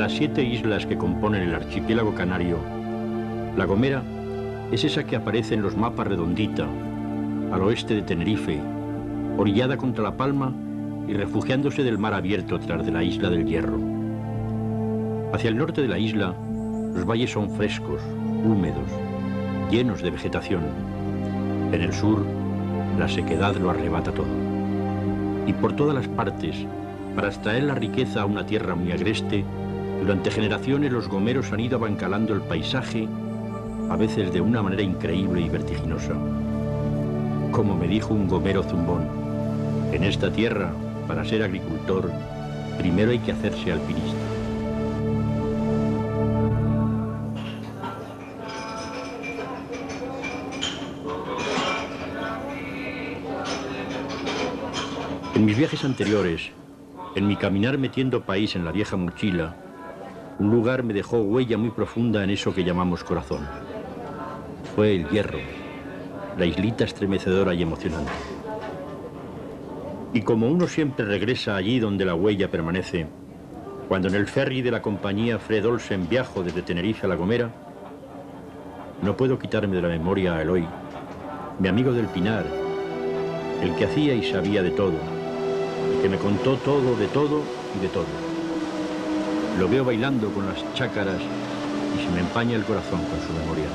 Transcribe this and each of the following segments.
las 7 islas que componen el archipiélago canario, La Gomera es esa que aparece en los mapas redondita, al oeste de Tenerife, orillada contra La Palma y refugiándose del mar abierto tras de la isla del Hierro. Hacia el norte de la isla, los valles son frescos, húmedos, llenos de vegetación. En el sur, la sequedad lo arrebata todo. Y por todas las partes, para extraer la riqueza a una tierra muy agreste, durante generaciones los gomeros han ido abancalando el paisaje, a veces de una manera increíble y vertiginosa. Como me dijo un gomero zumbón, en esta tierra, para ser agricultor, primero hay que hacerse alpinista. En mis viajes anteriores, en mi caminar metiendo país en la vieja mochila, un lugar me dejó huella muy profunda en eso que llamamos corazón. Fue el Hierro, la islita estremecedora y emocionante. Y como uno siempre regresa allí donde la huella permanece, cuando en el ferry de la compañía Fred Olsen viajo desde Tenerife a La Gomera, no puedo quitarme de la memoria a Eloy, mi amigo del Pinar, el que hacía y sabía de todo, el que me contó todo de todo y de todo. Lo veo bailando con las chácaras y se me empaña el corazón con su memoria.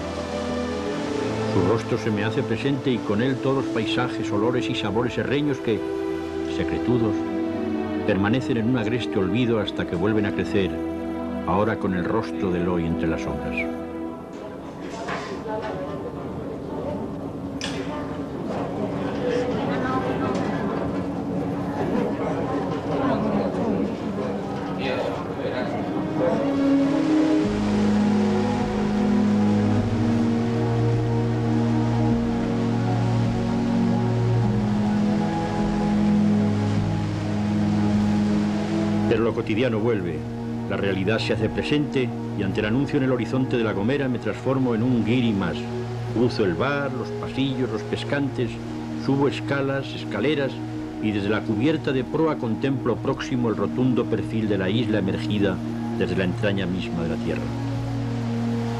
Su rostro se me hace presente y con él todos los paisajes, olores y sabores serreños que, secretudos, permanecen en un agreste olvido hasta que vuelven a crecer, ahora con el rostro de Eloy entre las sombras. Pero lo cotidiano vuelve, la realidad se hace presente y ante el anuncio en el horizonte de La Gomera me transformo en un guiri más. Cruzo el bar, los pasillos, los pescantes, subo escalas, escaleras y desde la cubierta de proa contemplo próximo el rotundo perfil de la isla emergida desde la entraña misma de la tierra.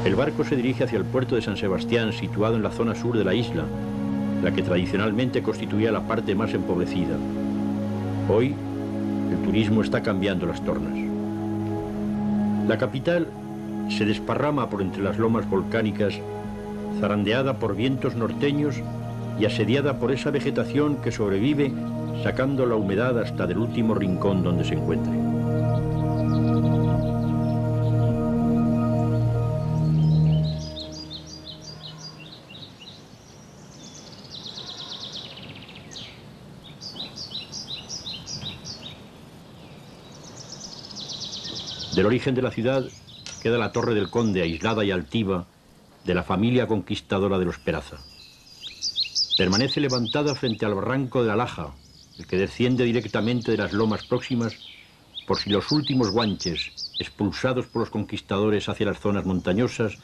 El barco se dirige hacia el puerto de San Sebastián, situado en la zona sur de la isla, la que tradicionalmente constituía la parte más empobrecida. Hoy, el turismo está cambiando las tornas. La capital se desparrama por entre las lomas volcánicas, zarandeada por vientos norteños y asediada por esa vegetación que sobrevive sacando la humedad hasta del último rincón donde se encuentre. Del origen de la ciudad queda la Torre del Conde, aislada y altiva, de la familia conquistadora de los Peraza. Permanece levantada frente al barranco de la Laja, el que desciende directamente de las lomas próximas, por si los últimos guanches, expulsados por los conquistadores hacia las zonas montañosas,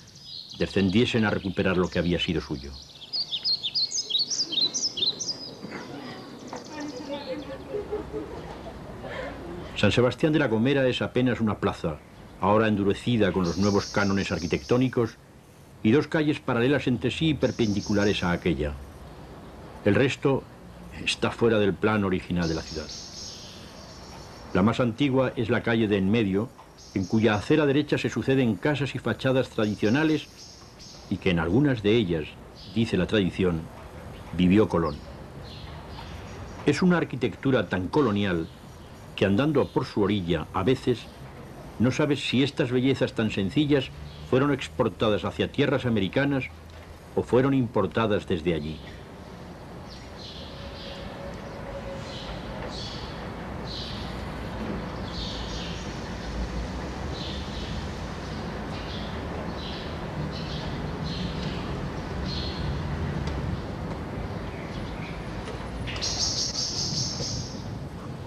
descendiesen a recuperar lo que había sido suyo. San Sebastián de La Gomera es apenas una plaza, ahora endurecida con los nuevos cánones arquitectónicos, y dos calles paralelas entre sí y perpendiculares a aquella. El resto está fuera del plan original de la ciudad. La más antigua es la calle de en medio, en cuya acera derecha se suceden casas y fachadas tradicionales y que en algunas de ellas, dice la tradición, vivió Colón. Es una arquitectura tan colonial que andando por su orilla, a veces, no sabes si estas bellezas tan sencillas fueron exportadas hacia tierras americanas o fueron importadas desde allí.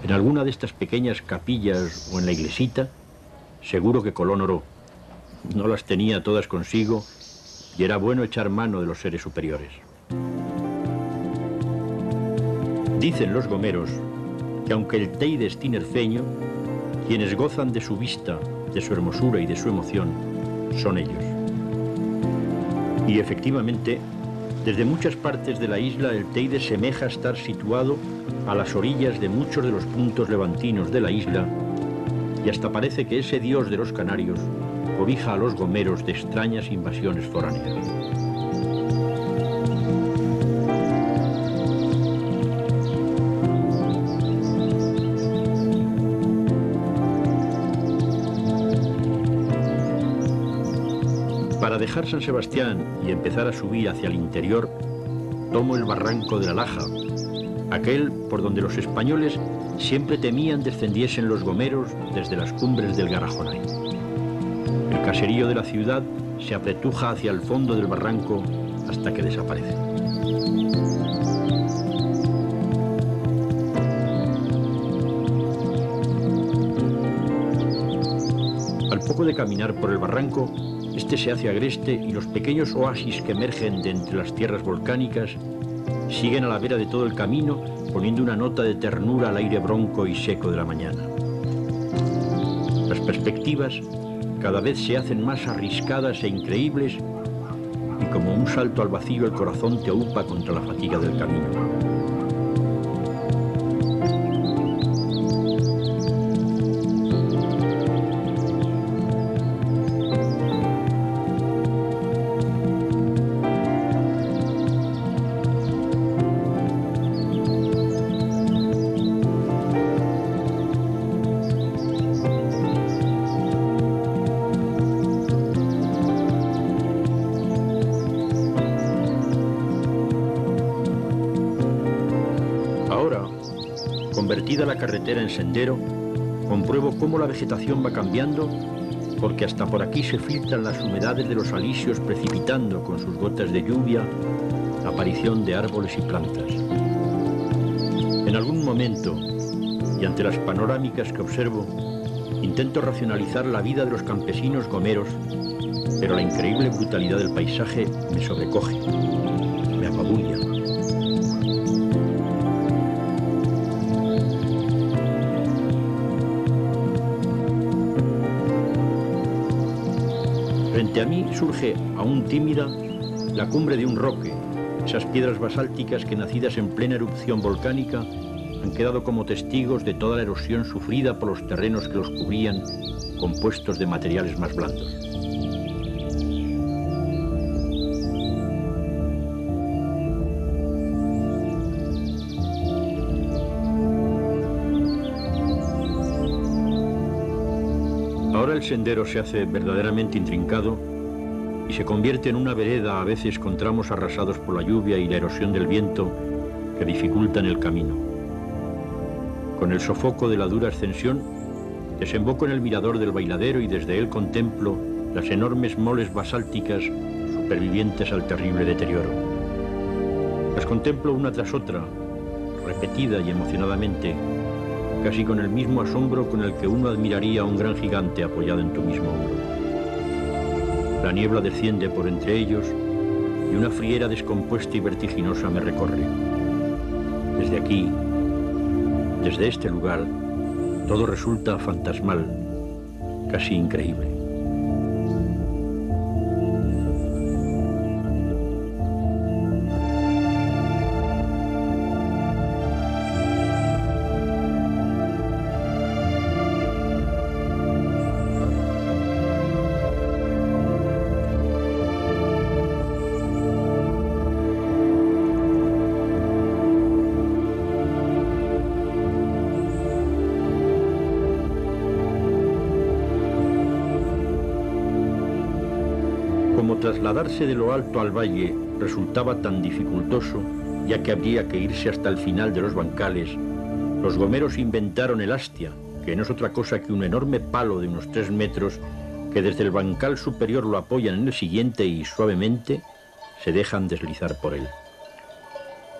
En alguna de estas pequeñas capillas o en la iglesita, seguro que Colón oró. No las tenía todas consigo y era bueno echar mano de los seres superiores. Dicen los gomeros que aunque el Teide es tinerfeño, quienes gozan de su vista de su hermosura y de su emoción, son ellos. Y efectivamente, desde muchas partes de la isla el Teide semeja estar situado a las orillas de muchos de los puntos levantinos de la isla, y hasta parece que ese dios de los canarios cobija a los gomeros de extrañas invasiones foráneas. Para dejar San Sebastián y empezar a subir hacia el interior, tomo el barranco de la Laja, aquel por donde los españoles siempre temían descendiesen los gomeros desde las cumbres del Garajonay. El caserío de la ciudad se apretuja hacia el fondo del barranco hasta que desaparece. Al poco de caminar por el barranco, este se hace agreste y los pequeños oasis que emergen de entre las tierras volcánicas siguen a la vera de todo el camino, poniendo una nota de ternura al aire bronco y seco de la mañana. Las perspectivas cada vez se hacen más arriscadas e increíbles y como un salto al vacío el corazón te aupa contra la fatiga del camino. Convertida la carretera en sendero, compruebo cómo la vegetación va cambiando, porque hasta por aquí se filtran las humedades de los alisios precipitando con sus gotas de lluvia la aparición de árboles y plantas. En algún momento, y ante las panorámicas que observo, intento racionalizar la vida de los campesinos gomeros, pero la increíble brutalidad del paisaje me sobrecoge, me apabulla. Frente a mí surge, aún tímida, la cumbre de un roque, esas piedras basálticas que, nacidas en plena erupción volcánica, han quedado como testigos de toda la erosión sufrida por los terrenos que los cubrían, compuestos de materiales más blandos. Ahora el sendero se hace verdaderamente intrincado y se convierte en una vereda, a veces con tramos arrasados por la lluvia y la erosión del viento que dificultan el camino. Con el sofoco de la dura ascensión, desemboco en el mirador del Bailadero y desde él contemplo las enormes moles basálticas supervivientes al terrible deterioro. Las contemplo una tras otra, repetida y emocionadamente, casi con el mismo asombro con el que uno admiraría a un gran gigante apoyado en tu mismo hombro. La niebla desciende por entre ellos y una friera descompuesta y vertiginosa me recorre. Desde aquí, desde este lugar, todo resulta fantasmal, casi increíble. Como trasladarse de lo alto al valle resultaba tan dificultoso, ya que habría que irse hasta el final de los bancales, los gomeros inventaron el hastia, que no es otra cosa que un enorme palo de unos 3 metros que desde el bancal superior lo apoyan en el siguiente y suavemente se dejan deslizar por él.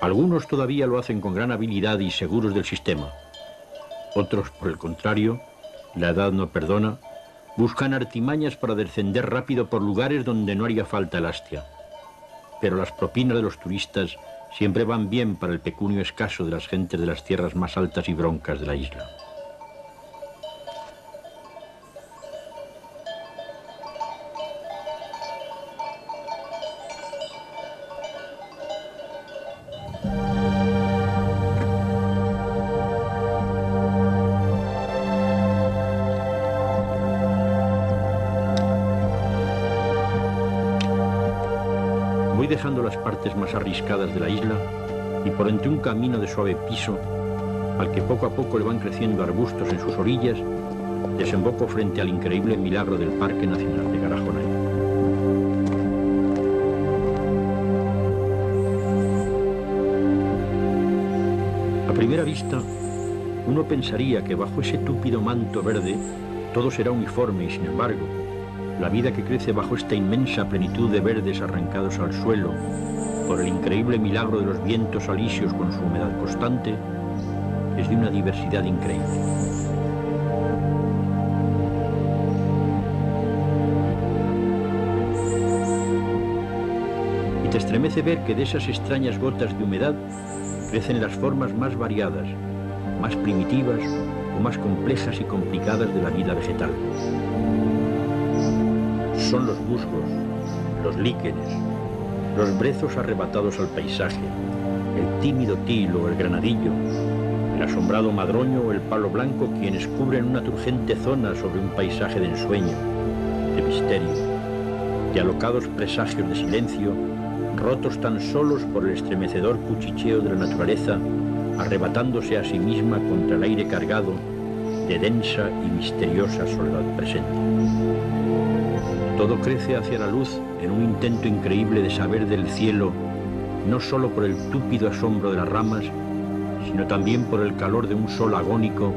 Algunos todavía lo hacen con gran habilidad y seguros del sistema. Otros, por el contrario, la edad no perdona, buscan artimañas para descender rápido por lugares donde no haría falta el hastia. Pero las propinas de los turistas siempre van bien para el pecunio escaso de las gentes de las tierras más altas y broncas de la isla. voy dejando las partes más arriscadas de la isla y por entre un camino de suave piso, al que poco a poco le van creciendo arbustos en sus orillas, desemboco frente al increíble milagro del Parque Nacional de Garajonay. A primera vista, uno pensaría que bajo ese túpido manto verde todo será uniforme y, sin embargo, la vida que crece bajo esta inmensa plenitud de verdes arrancados al suelo por el increíble milagro de los vientos alisios con su humedad constante es de una diversidad increíble. Y te estremece ver que de esas extrañas gotas de humedad crecen las formas más variadas, más primitivas o más complejas y complicadas de la vida vegetal. Son los musgos, los líquenes, los brezos arrebatados al paisaje, el tímido tilo o el granadillo, el asombrado madroño o el palo blanco quienes cubren una turgente zona sobre un paisaje de ensueño, de misterio, de alocados presagios de silencio, rotos tan solos por el estremecedor cuchicheo de la naturaleza, arrebatándose a sí misma contra el aire cargado de densa y misteriosa soledad presente. Todo crece hacia la luz en un intento increíble de saber del cielo, no solo por el túpido asombro de las ramas, sino también por el calor de un sol agónico,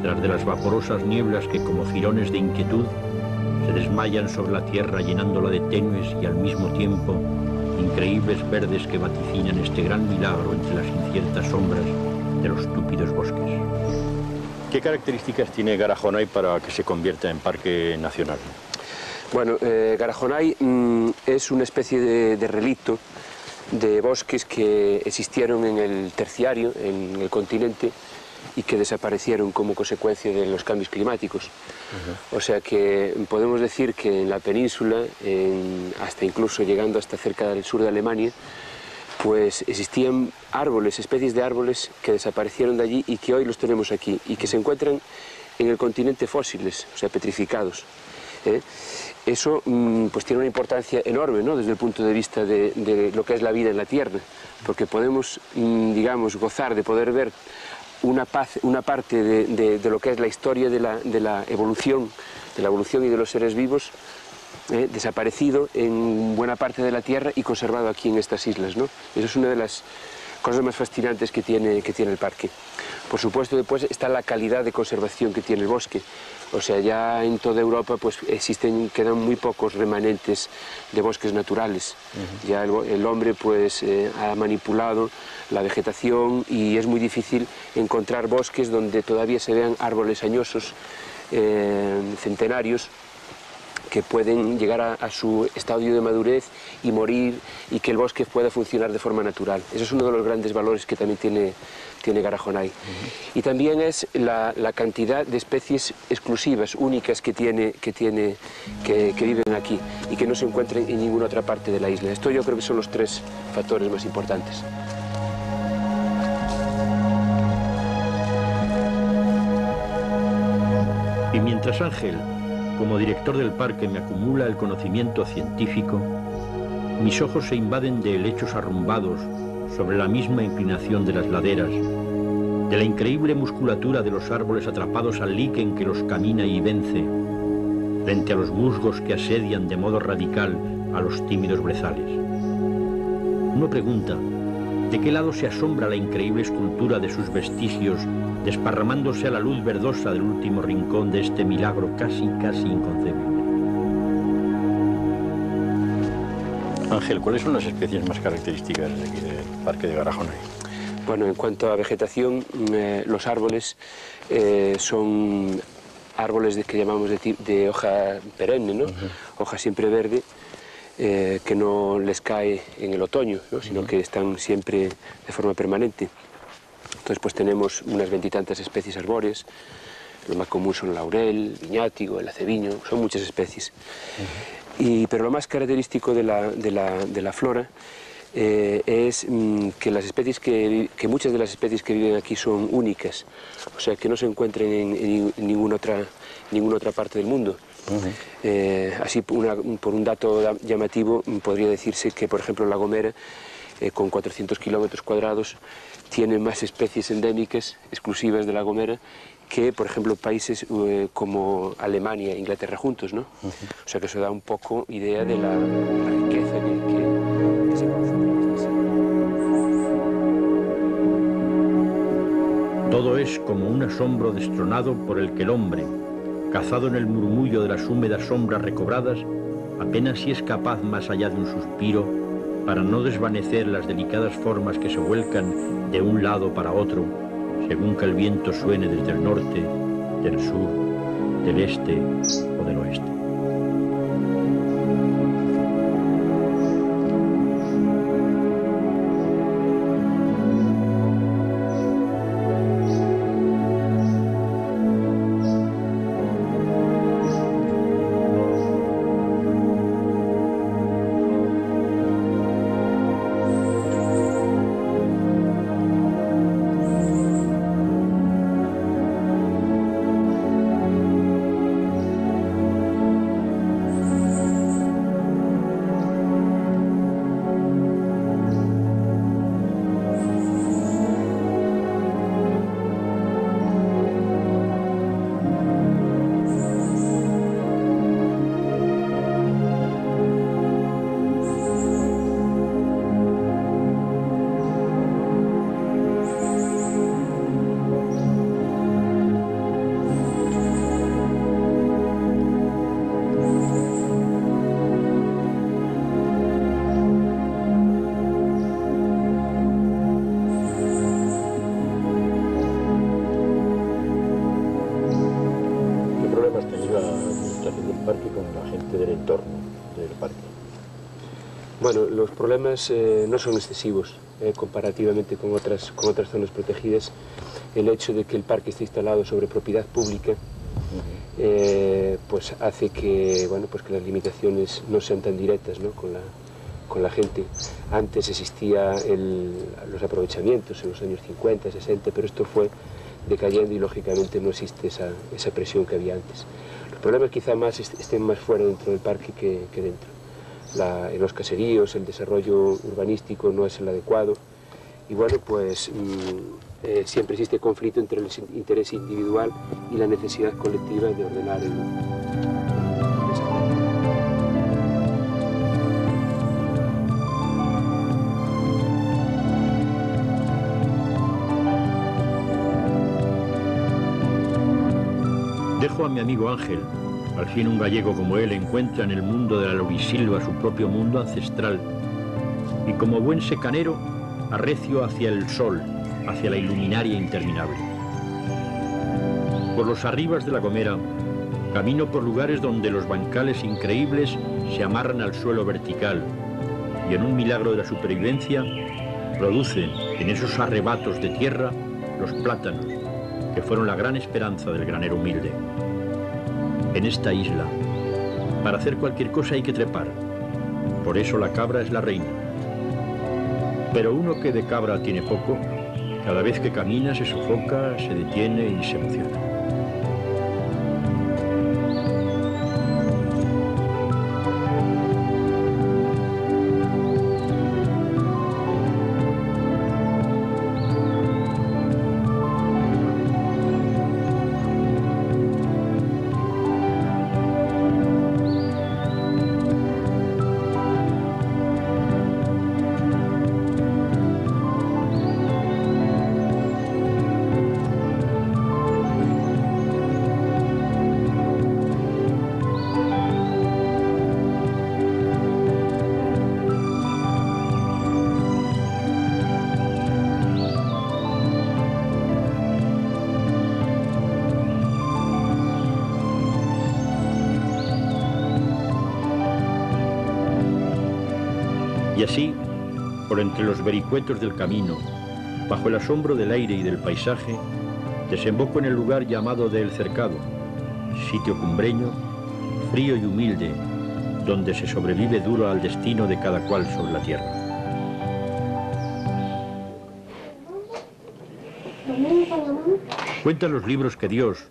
tras de las vaporosas nieblas que como jirones de inquietud se desmayan sobre la tierra llenándola de tenues y al mismo tiempo increíbles verdes que vaticinan este gran milagro entre las inciertas sombras de los túpidos bosques. ¿Qué características tiene Garajonay para que se convierta en parque nacional? Bueno, Garajonay es una especie de relicto de bosques que existieron en el terciario, en el continente, y que desaparecieron como consecuencia de los cambios climáticos. O sea que podemos decir que en la península, hasta incluso llegando hasta cerca del sur de Alemania, pues existían árboles, especies de árboles que desaparecieron de allí y que hoy los tenemos aquí, y que se encuentran en el continente fósiles, o sea, petrificados. Eso pues tiene una importancia enorme, ¿no?, desde el punto de vista de lo que es la vida en la Tierra, porque podemos, digamos, gozar de poder ver una parte de lo que es la historia de la evolución y de los seres vivos, desaparecido en buena parte de la Tierra y conservado aquí en estas islas, ¿no? Eso es una de las cosas más fascinantes que tiene el parque. Por supuesto, después está la calidad de conservación que tiene el bosque. O sea, ya en toda Europa pues quedan muy pocos remanentes de bosques naturales. Ya el hombre pues ha manipulado la vegetación y es muy difícil encontrar bosques donde todavía se vean árboles añosos, centenarios, que pueden llegar a su estadio de madurez y morir, y que el bosque pueda funcionar de forma natural. Eso es uno de los grandes valores que también tiene Garajonay. Y también es la cantidad de especies exclusivas, únicas que viven aquí y que no se encuentran en ninguna otra parte de la isla. Esto yo creo que son los tres factores más importantes. Y mientras Ángel, como director del parque, me acumula el conocimiento científico, mis ojos se invaden de helechos arrumbados sobre la misma inclinación de las laderas, de la increíble musculatura de los árboles atrapados al líquen que los camina y vence, frente a los musgos que asedian de modo radical a los tímidos brezales. Uno pregunta, ¿de qué lado se asombra la increíble escultura de sus vestigios, desparramándose a la luz verdosa del último rincón de este milagro casi inconcebible? Ángel, ¿cuáles son las especies más características de aquí del Parque de Garajonay? Bueno, en cuanto a vegetación, los árboles son árboles que llamamos de hoja perenne, ¿no? Hoja siempre verde, que no les cae en el otoño, ¿no?, sino que están siempre de forma permanente. Entonces pues tenemos unas 20 y tantas especies arbóreas. Lo más común son el laurel, el viñátigo, el aceviño, son muchas especies. Pero lo más característico de la flora es que muchas de las especies que viven aquí son únicas, o sea que no se encuentran en ninguna otra parte del mundo. Así, por un dato llamativo, podría decirse que, por ejemplo, La Gomera, con 400 kilómetros cuadrados, tiene más especies endémicas exclusivas de La Gomera que, por ejemplo, países como Alemania e Inglaterra juntos, ¿no? O sea que eso da un poco idea de la riqueza que se concentra en esta selva. Todo es como un asombro destronado por el que el hombre, cazado en el murmullo de las húmedas sombras recobradas, apenas si es capaz más allá de un suspiro para no desvanecer las delicadas formas que se vuelcan de un lado para otro, según que el viento suene desde el norte, del sur, del este o del oeste. Bueno, los problemas no son excesivos comparativamente con otras zonas protegidas. El hecho de que el parque esté instalado sobre propiedad pública pues hace que, bueno, pues que las limitaciones no sean tan directas, ¿no?, con la gente. Antes existían los aprovechamientos en los años 50, 60, pero esto fue decayendo y lógicamente no existe esa presión que había antes. Los problemas quizá estén más fuera dentro del parque que dentro. En los caseríos el desarrollo urbanístico no es el adecuado y bueno, pues siempre existe conflicto entre el interés individual y la necesidad colectiva de ordenar el desarrollo. Dejo a mi amigo Ángel. Al fin un gallego como él encuentra en el mundo de la laurisilva su propio mundo ancestral y como buen secanero arrecio hacia el sol, hacia la iluminaria interminable. Por los arribas de La Gomera camino por lugares donde los bancales increíbles se amarran al suelo vertical y en un milagro de la supervivencia producen en esos arrebatos de tierra los plátanos que fueron la gran esperanza del granero humilde. En esta isla, para hacer cualquier cosa hay que trepar. Por eso la cabra es la reina. Pero uno que de cabra tiene poco, cada vez que camina se sofoca, se detiene y se emociona. Y así, por entre los vericuetos del camino, bajo el asombro del aire y del paisaje, desemboco en el lugar llamado de El Cercado, sitio cumbreño, frío y humilde, donde se sobrevive duro al destino de cada cual sobre la tierra. Cuentan los libros que Dios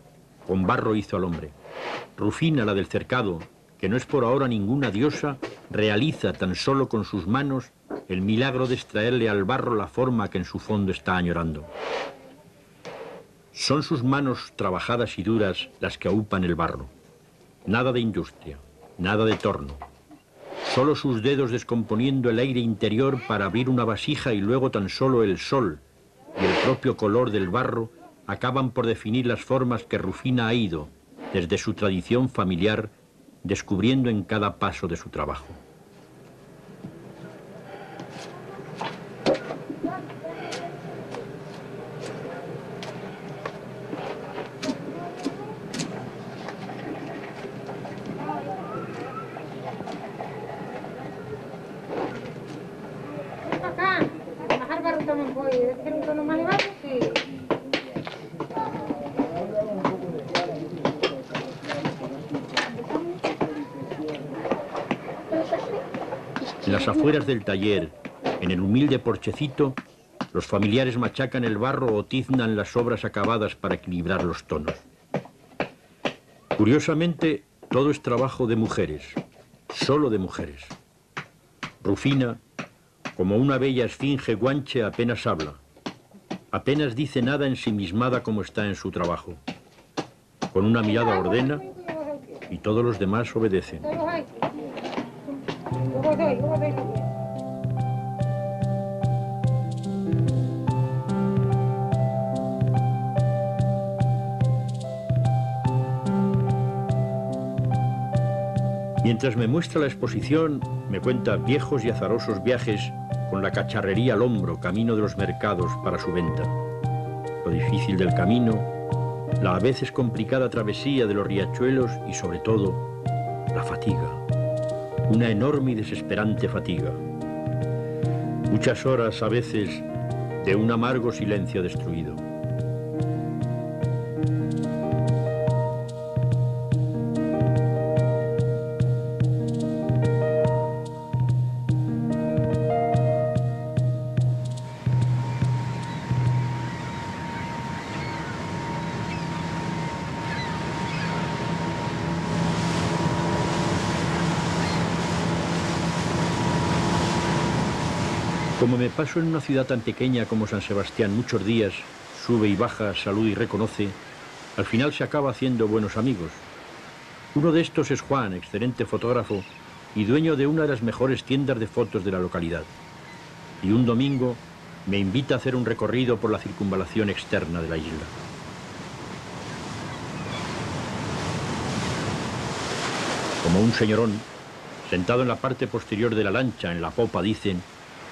con barro hizo al hombre, Rufina, la del cercado, que no es por ahora ninguna diosa, realiza tan solo con sus manos el milagro de extraerle al barro la forma que en su fondo está añorando. Son sus manos trabajadas y duras las que aupan el barro. Nada de industria, nada de torno. Solo sus dedos descomponiendo el aire interior para abrir una vasija y luego tan solo el sol y el propio color del barro acaban por definir las formas que Rufina ha ido, desde su tradición familiar, descubriendo en cada paso de su trabajo. En las afueras del taller, en el humilde porchecito, los familiares machacan el barro o tiznan las obras acabadas para equilibrar los tonos. Curiosamente, todo es trabajo de mujeres, solo de mujeres. Rufina, como una bella esfinge guanche, apenas habla. Apenas dice nada ensimismada como está en su trabajo. Con una mirada ordena y todos los demás obedecen. Mientras me muestra la exposición, me cuenta viejos y azarosos viajes con la cacharrería al hombro, camino de los mercados para su venta. Lo difícil del camino, la a veces complicada travesía de los riachuelos y, sobre todo, la fatiga. Una enorme y desesperante fatiga. Muchas horas, a veces, de un amargo silencio destruido. Como me paso en una ciudad tan pequeña como San Sebastián muchos días, sube y baja, saluda y reconoce, al final se acaba haciendo buenos amigos. Uno de estos es Juan, excelente fotógrafo y dueño de una de las mejores tiendas de fotos de la localidad. Y un domingo me invita a hacer un recorrido por la circunvalación externa de la isla. Como un señorón, sentado en la parte posterior de la lancha, en la popa, dicen,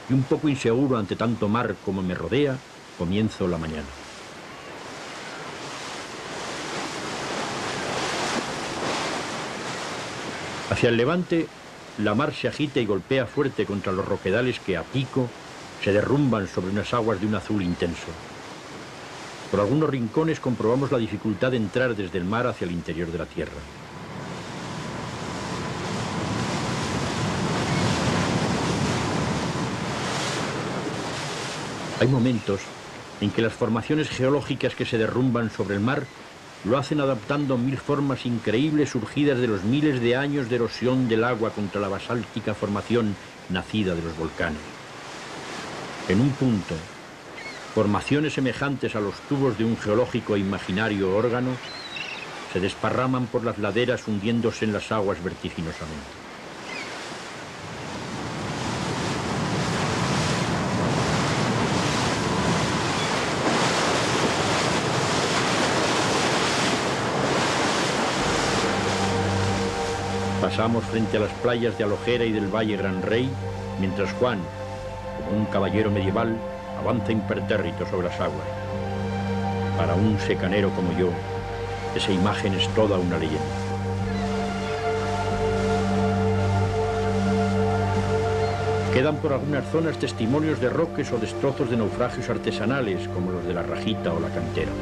y un poco inseguro ante tanto mar como me rodea, comienzo la mañana. Hacia el levante, la mar se agita y golpea fuerte contra los roquedales que a pico se derrumban sobre unas aguas de un azul intenso. Por algunos rincones comprobamos la dificultad de entrar desde el mar hacia el interior de la tierra. Hay momentos en que las formaciones geológicas que se derrumban sobre el mar lo hacen adaptando mil formas increíbles surgidas de los miles de años de erosión del agua contra la basáltica formación nacida de los volcanes. En un punto, formaciones semejantes a los tubos de un geológico e imaginario órgano se desparraman por las laderas hundiéndose en las aguas vertiginosamente. Pasamos frente a las playas de Alojera y del Valle Gran Rey, mientras Juan, como un caballero medieval, avanza impertérrito sobre las aguas. Para un secanero como yo, esa imagen es toda una leyenda. Quedan por algunas zonas testimonios de roques o destrozos de naufragios artesanales, como los de la Rajita o la Cantera.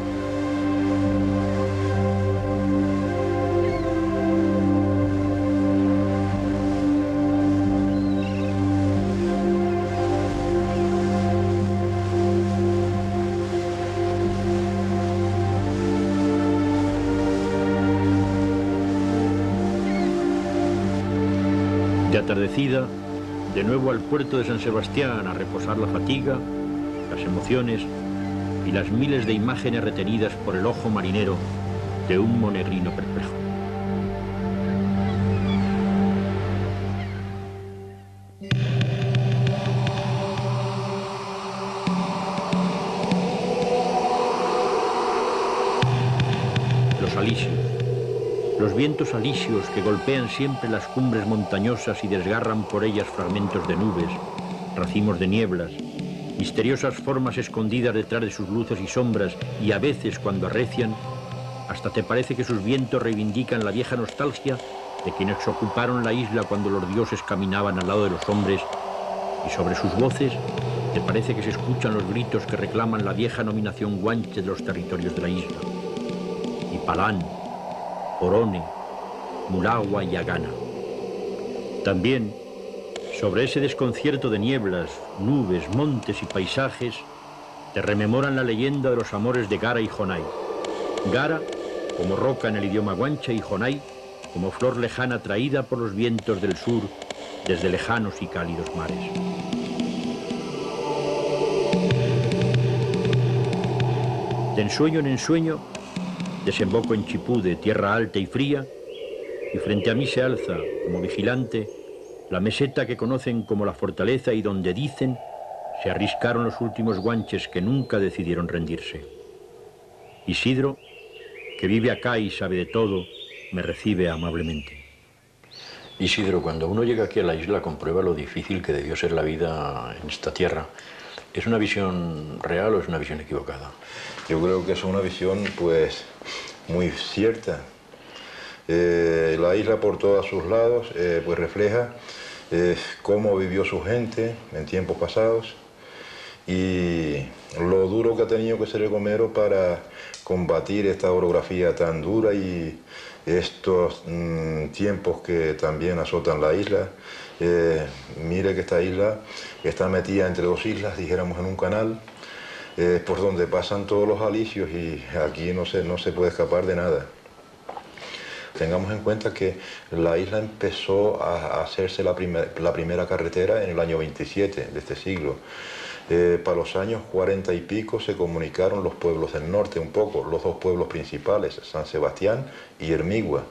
De atardecida, de nuevo al puerto de San Sebastián a reposar la fatiga, las emociones y las miles de imágenes retenidas por el ojo marinero de un monegrino perplejo. Los alisios. Los vientos alisios que golpean siempre las cumbres montañosas y desgarran por ellas fragmentos de nubes, racimos de nieblas, misteriosas formas escondidas detrás de sus luces y sombras, y a veces cuando arrecian, hasta te parece que sus vientos reivindican la vieja nostalgia de quienes ocuparon la isla cuando los dioses caminaban al lado de los hombres, y sobre sus voces te parece que se escuchan los gritos que reclaman la vieja nominación guanche de los territorios de la isla. Y Palán, Orone, Muragua y Agana. También, sobre ese desconcierto de nieblas, nubes, montes y paisajes, te rememoran la leyenda de los amores de Gara y Jonai. Gara, como roca en el idioma guanche, y Jonai, como flor lejana traída por los vientos del sur desde lejanos y cálidos mares. De ensueño en ensueño, desemboco en Chipude, tierra alta y fría, y frente a mí se alza, como vigilante, la meseta que conocen como la fortaleza y donde dicen se arriscaron los últimos guanches que nunca decidieron rendirse. Isidro, que vive acá y sabe de todo, me recibe amablemente. Isidro, cuando uno llega aquí a la isla comprueba lo difícil que debió ser la vida en esta tierra. ¿Es una visión real o es una visión equivocada? Yo creo que es una visión, pues, muy cierta. La isla por todos sus lados, pues refleja cómo vivió su gente en tiempos pasados y lo duro que ha tenido que ser el Gomero para combatir esta orografía tan dura y estos tiempos que también azotan la isla. Mire que esta isla está metida entre dos islas, dijéramos en un canal, por donde pasan todos los alisios y aquí no se puede escapar de nada. Tengamos en cuenta que la isla empezó a hacerse la primera carretera en el año 27 de este siglo. Para los años 40 y pico se comunicaron los pueblos del norte un poco, los dos pueblos principales, San Sebastián y Hermigua.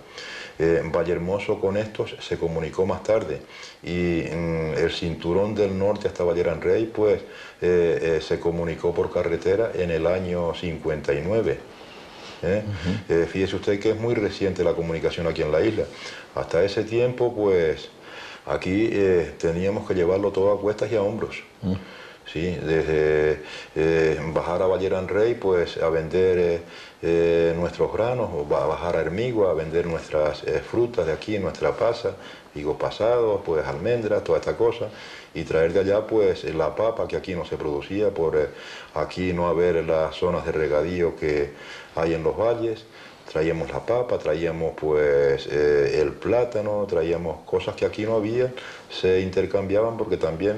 Vallehermoso con estos se comunicó más tarde y el cinturón del norte hasta Valleranrey pues se comunicó por carretera en el año 59. Fíjese usted que es muy reciente la comunicación aquí en la isla. Hasta ese tiempo pues aquí teníamos que llevarlo todo a cuestas y a hombros. Sí, desde bajar a Valleranrey pues a vender nuestros granos, o bajar a Hermigua a vender nuestras frutas de aquí, nuestra pasa, higos pasados, pues almendras, toda esta cosa, y traer de allá pues la papa que aquí no se producía por aquí no haber las zonas de regadío que hay en los valles. Traíamos la papa, traíamos pues el plátano, traíamos cosas que aquí no había, se intercambiaban porque también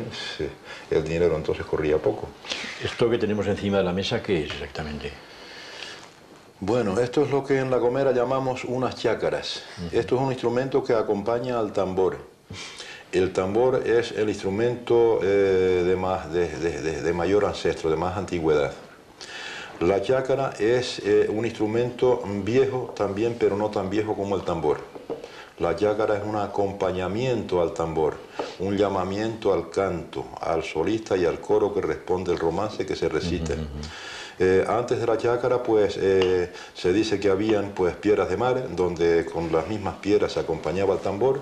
el dinero entonces corría poco. ¿Esto que tenemos encima de la mesa qué es exactamente? Bueno, esto es lo que en La Gomera llamamos unas chácaras. Esto es un instrumento que acompaña al tambor. El tambor es el instrumento de mayor ancestro, de más antigüedad. La chácara es un instrumento viejo también, pero no tan viejo como el tambor. La chácara es un acompañamiento al tambor, un llamamiento al canto, al solista y al coro que responde el romance que se recita. Antes de la chácara, pues, se dice que habían pues, piedras de mar, donde con las mismas piedras se acompañaba el tambor.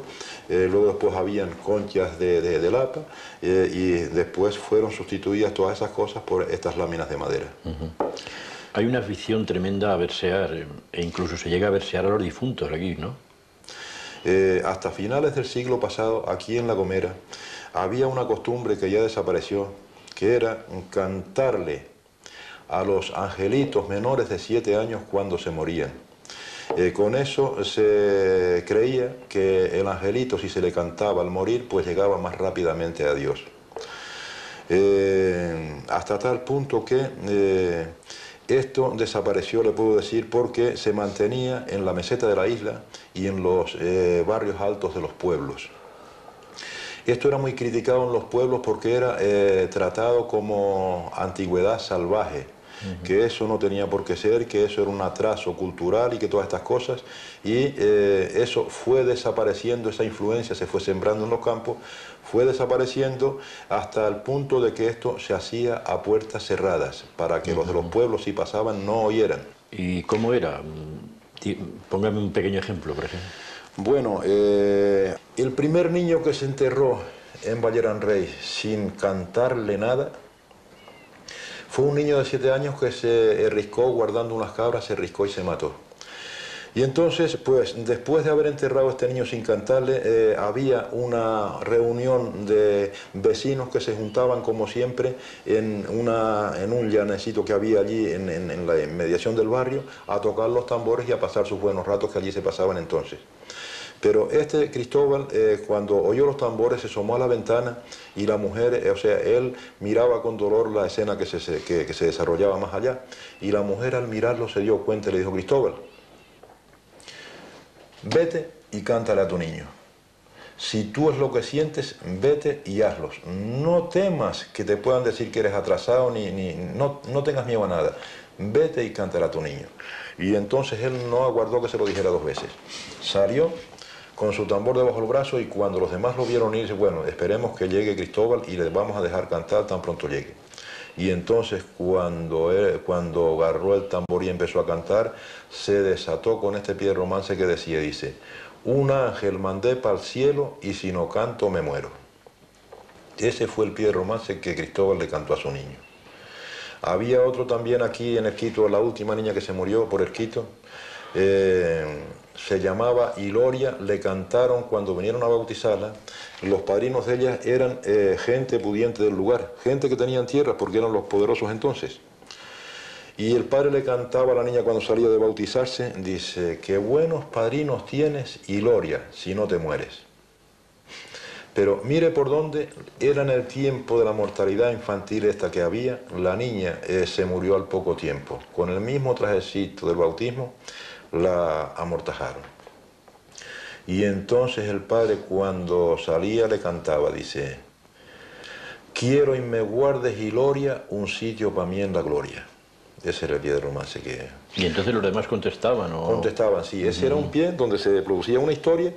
Luego después habían conchas de lapa y después fueron sustituidas todas esas cosas por estas láminas de madera. Hay una afición tremenda a versear, e incluso se llega a versear a los difuntos aquí, ¿no? Hasta finales del siglo pasado, aquí en La Gomera, había una costumbre que ya desapareció, que era cantarle a los angelitos menores de 7 años cuando se morían. Con eso se creía que el angelito, si se le cantaba al morir, pues llegaba más rápidamente a Dios. Hasta tal punto que esto desapareció, le puedo decir, porque se mantenía en la meseta de la isla y en los barrios altos de los pueblos. Esto era muy criticado en los pueblos porque era tratado como antigüedad salvaje, que eso no tenía por qué ser, que eso era un atraso cultural y que todas estas cosas, y eso fue desapareciendo, esa influencia se fue sembrando en los campos, fue desapareciendo hasta el punto de que esto se hacía a puertas cerradas, para que los de los pueblos, si pasaban, no oyeran. ¿Y cómo era? Póngame un pequeño ejemplo, por ejemplo. Bueno, el primer niño que se enterró en Valleran-Rey sin cantarle nada fue un niño de 7 años que se enriscó guardando unas cabras, se enriscó y se mató. Y entonces, pues, después de haber enterrado a este niño sin cantarle, había una reunión de vecinos que se juntaban, como siempre, en un llanecito que había allí en la inmediación del barrio, a tocar los tambores y a pasar sus buenos ratos que allí se pasaban entonces. Pero este Cristóbal, cuando oyó los tambores, se asomó a la ventana y la mujer, o sea, él miraba con dolor la escena que se desarrollaba más allá, y la mujer al mirarlo se dio cuenta y le dijo: Cristóbal, vete y cántale a tu niño. Si tú es lo que sientes, vete y hazlos. No temas que te puedan decir que eres atrasado, no tengas miedo a nada. Vete y cántale a tu niño. Y entonces él no aguardó que se lo dijera 2 veces. Salió con su tambor debajo del brazo, y cuando los demás lo vieron ir, dice: bueno, esperemos que llegue Cristóbal y le vamos a dejar cantar tan pronto llegue. Y entonces cuando agarró el tambor y empezó a cantar, se desató con este pie de romance que decía, dice: un ángel mandé para el cielo y si no canto me muero. Ese fue el pie de romance que Cristóbal le cantó a su niño. Había otro también aquí en Erquito, la última niña que se murió por Erquito, se llamaba Hiloria, le cantaron cuando vinieron a bautizarla. Los padrinos de ella eran gente pudiente del lugar, gente que tenían tierras porque eran los poderosos entonces. Y el padre le cantaba a la niña cuando salía de bautizarse, dice: qué buenos padrinos tienes, Hiloria, si no te mueres. Pero mire por dónde era en el tiempo de la mortalidad infantil esta que había. La niña se murió al poco tiempo. Con el mismo trajecito del bautismo la amortajaron. Y entonces el padre, cuando salía, le cantaba, dice: quiero y me guardes, Hiloria, un sitio para mí en la gloria. Ese era el pie de romance que... ¿Y entonces los demás contestaban? ¿O? Contestaban, sí. Ese era un pie donde se producía una historia.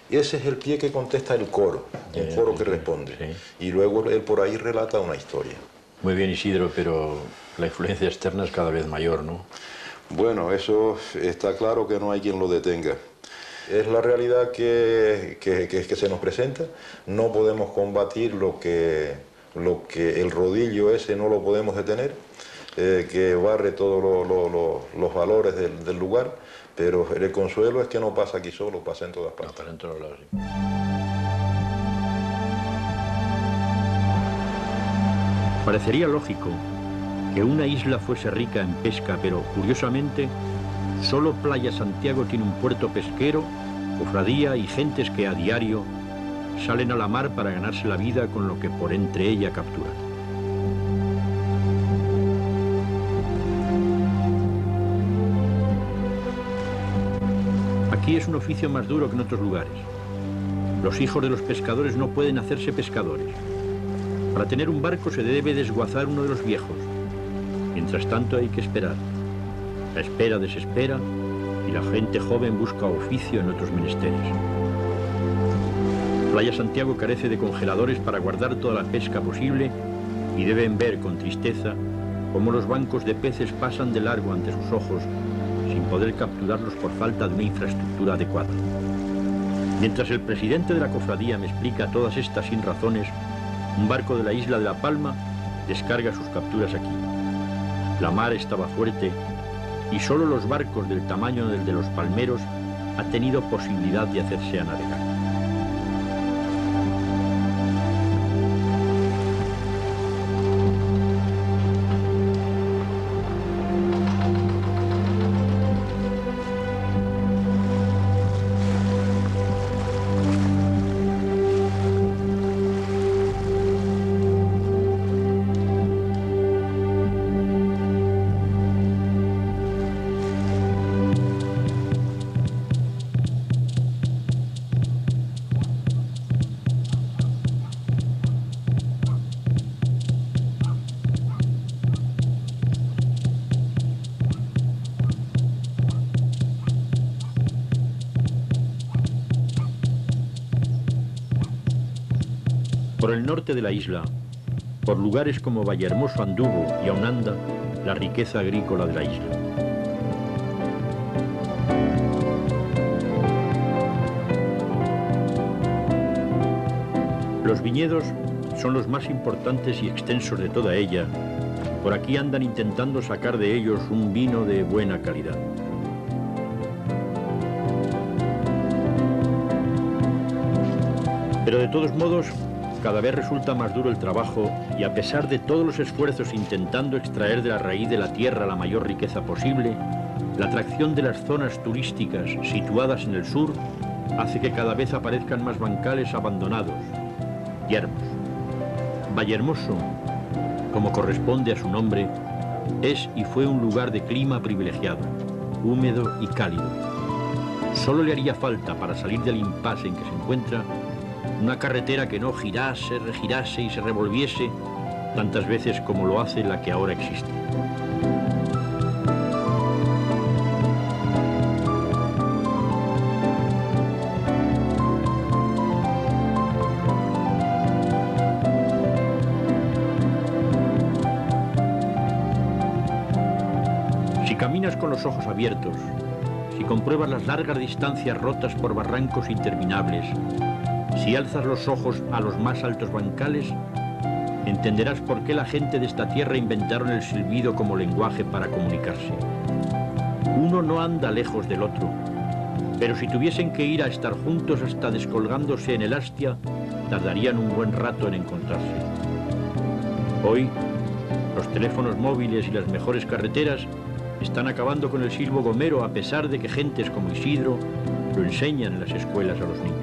Ese es el pie que contesta el coro, un coro que responde. Sí. Y luego él por ahí relata una historia. Muy bien, Isidro, pero la influencia externa es cada vez mayor, ¿no? Bueno, eso está claro que no hay quien lo detenga. Es la realidad que se nos presenta. No podemos combatir lo que el rodillo ese no lo podemos detener, que barre todos los valores del lugar, pero el consuelo es que no pasa aquí solo, pasa en todas partes. No, pasa en todos lados, sí. Parecería lógico que una isla fuese rica en pesca, pero curiosamente solo Playa Santiago tiene un puerto pesquero, cofradía y gentes que a diario salen a la mar para ganarse la vida con lo que por entre ella capturan. Aquí es un oficio más duro que en otros lugares. Los hijos de los pescadores no pueden hacerse pescadores. Para tener un barco se debe desguazar uno de los viejos. Mientras tanto hay que esperar. La espera desespera y la gente joven busca oficio en otros menesteres. Playa Santiago carece de congeladores para guardar toda la pesca posible y deben ver con tristeza cómo los bancos de peces pasan de largo ante sus ojos sin poder capturarlos por falta de una infraestructura adecuada. Mientras el presidente de la cofradía me explica todas estas sinrazones, un barco de la isla de La Palma descarga sus capturas aquí. La mar estaba fuerte y solo los barcos del tamaño del de los palmeros han tenido posibilidad de hacerse a navegar. Por el norte de la isla, por lugares como Vallehermoso anduvo y aún anda la riqueza agrícola de la isla. Los viñedos son los más importantes y extensos de toda ella. Por aquí andan intentando sacar de ellos un vino de buena calidad. Pero de todos modos, cada vez resulta más duro el trabajo y a pesar de todos los esfuerzos intentando extraer de la raíz de la tierra la mayor riqueza posible, la atracción de las zonas turísticas situadas en el sur hace que cada vez aparezcan más bancales abandonados, yermos. Vallehermoso, como corresponde a su nombre, es y fue un lugar de clima privilegiado, húmedo y cálido. Solo le haría falta para salir del impasse en que se encuentra una carretera que no girase, regirase y se revolviese tantas veces como lo hace la que ahora existe. Si caminas con los ojos abiertos, si compruebas las largas distancias rotas por barrancos interminables, si alzas los ojos a los más altos bancales, entenderás por qué la gente de esta tierra inventaron el silbido como lenguaje para comunicarse. Uno no anda lejos del otro, pero si tuviesen que ir a estar juntos hasta descolgándose en el hastia, tardarían un buen rato en encontrarse. Hoy, los teléfonos móviles y las mejores carreteras están acabando con el silbo gomero a pesar de que gentes como Isidro lo enseñan en las escuelas a los niños.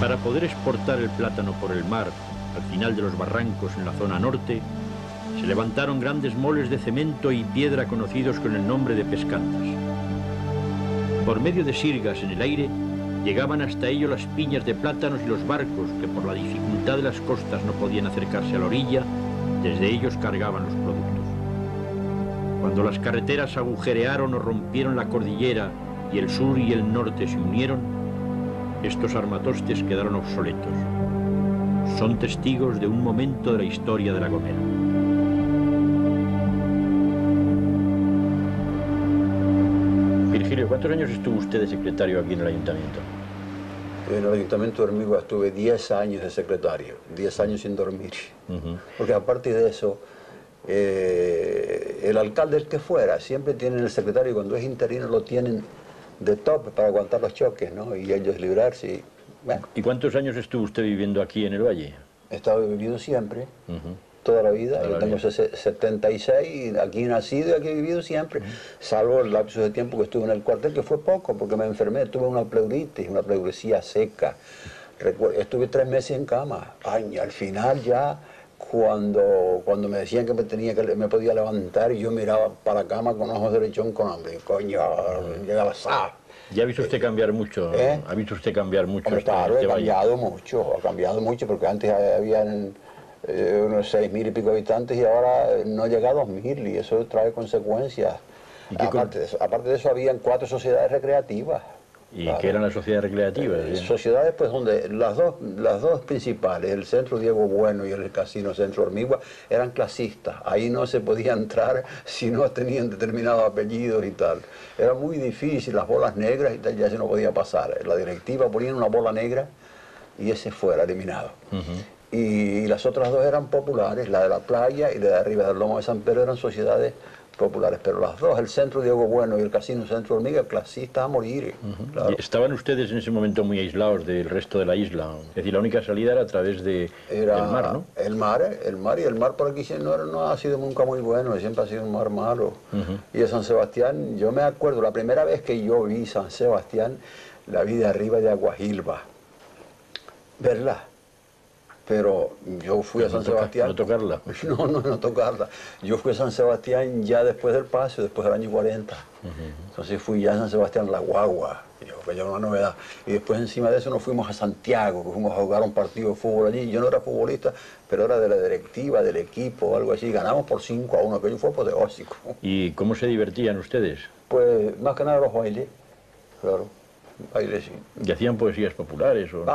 Para poder exportar el plátano por el mar, al final de los barrancos en la zona norte, se levantaron grandes moles de cemento y piedra conocidos con el nombre de pescantas. Por medio de sirgas en el aire, llegaban hasta ello las piñas de plátanos y los barcos que por la dificultad de las costas no podían acercarse a la orilla, desde ellos cargaban los productos. Cuando las carreteras agujerearon o rompieron la cordillera y el sur y el norte se unieron, estos armatostes quedaron obsoletos. Son testigos de un momento de la historia de La Gomera. Virgilio, ¿cuántos años estuvo usted de secretario aquí en el ayuntamiento? En el ayuntamiento de Hermigua estuve 10 años de secretario, 10 años sin dormir. Porque aparte de eso, el alcalde, el que fuera, siempre tienen el secretario, cuando es interino lo tienen de top para aguantar los choques, ¿no? Y ellos librarse. Y, bueno. ¿Y cuántos años estuvo usted viviendo aquí en el Valle? He estado viviendo siempre, toda la vida. Yo tengo 76, aquí he nacido y aquí he vivido siempre, salvo el lapso de tiempo que estuve en el cuartel, que fue poco, porque me enfermé, tuve una pleuritis, una pleuresía seca. Estuve 3 meses en cama. Ay, al final ya, cuando me decían que me podía levantar, y yo miraba para la cama con ojos de lechón con hambre. Coño, llegaba ¡ah! ¿Ya ha visto usted cambiar mucho? ¿Ha visto usted cambiar mucho? Claro, ha cambiado mucho, porque antes habían unos 6.000 y pico habitantes y ahora no llega a 2.000 y eso trae consecuencias. Aparte de eso, habían 4 sociedades recreativas. ¿Y qué eran las sociedades recreativas? Sociedades, pues, donde las dos principales, el Centro Diego Bueno y el Casino Centro Hermigua, eran clasistas. Ahí no se podía entrar si no tenían determinados apellidos y tal. Era muy difícil, las bolas negras y tal, ya se no podía pasar. La directiva ponía una bola negra y ese fuera eliminado. Y las otras 2 eran populares, la de la playa y la de arriba del Lomo de San Pedro eran sociedades populares, pero las dos, el Centro Diego Bueno y el Casino Centro Hormiga, clasistas a morir. Claro. ¿Estaban ustedes en ese momento muy aislados del resto de la isla? Es decir, la única salida era a través del mar, ¿no? El mar por aquí no ha sido nunca muy bueno, siempre ha sido un mar malo. Y de San Sebastián, yo me acuerdo, la primera vez que yo vi San Sebastián, la vi de arriba de Aguajilba, ¿verdad? Pero yo fui a San Sebastián... ¿No tocarla? No tocarla. Yo fui a San Sebastián ya después del paso, después del año 40. Entonces fui ya a San Sebastián La Guagua, que ya era una novedad. Y después encima de eso nos fuimos a Santiago, que fuimos a jugar un partido de fútbol allí. Yo no era futbolista, pero era de la directiva, del equipo o algo así. Ganamos por 5-1, aquello fue apoteósico. ¿Y cómo se divertían ustedes? Pues más que nada los bailes, claro. Bailes, sí. ¿Y hacían poesías populares? ¿O no?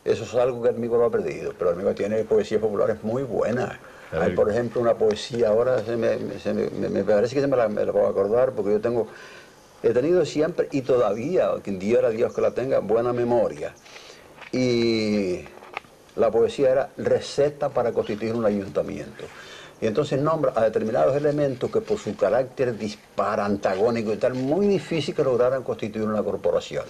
Eso es algo que el amigo lo ha perdido, pero el amigo tiene poesías populares muy buenas. Hay, por ejemplo, una poesía, ahora me parece que me la puedo acordar, porque he tenido siempre, y todavía, quien diera Dios que la tenga, buena memoria. Y la poesía era receta para constituir un ayuntamiento. Y entonces nombra a determinados elementos que por su carácter dispar, antagónico y tal, muy difícil que lograran constituir una corporación.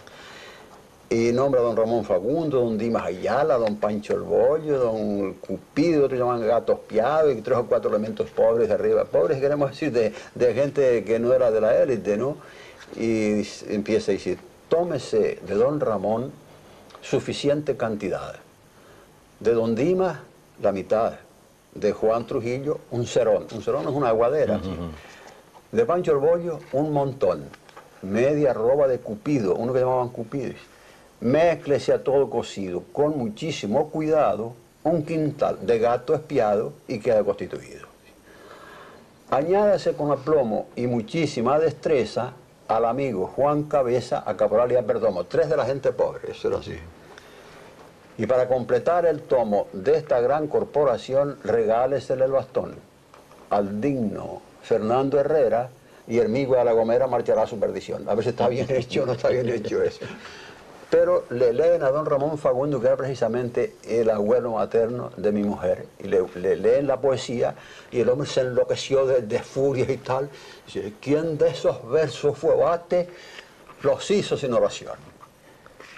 Y nombra a don Ramón Facundo, don Dimas Ayala, don Pancho el Bollo, don Cupido, otros llaman Gatos Piados, y 3 o 4 elementos pobres de arriba. Pobres, queremos decir, de gente que no era de la élite, ¿no? Y empieza a decir, tómese de don Ramón suficiente cantidad. De don Dimas, la mitad. De Juan Trujillo, un cerón. Un cerón es una aguadera. ¿Sí? De Pancho el Bollo, un montón. Media roba de Cupido, uno que llamaban Cupido. Mézclese a todo cocido, con muchísimo cuidado, un quintal de gato espiado y queda constituido. Añádase con aplomo y muchísima destreza al amigo Juan Cabeza, a caporal y a perdomo, 3 de la gente pobre, eso era así. Y para completar el tomo de esta gran corporación, regálesele el bastón al digno Fernando Herrera, y el amigo de la Gomera marchará a su perdición. A ver si está bien hecho o no está bien hecho eso. Pero le leen a don Ramón Facundo, que era precisamente el abuelo materno de mi mujer, y le leen la poesía, y el hombre se enloqueció de furia y tal. Dice, ¿quién de esos versos fue bate? Los hizo sin oración.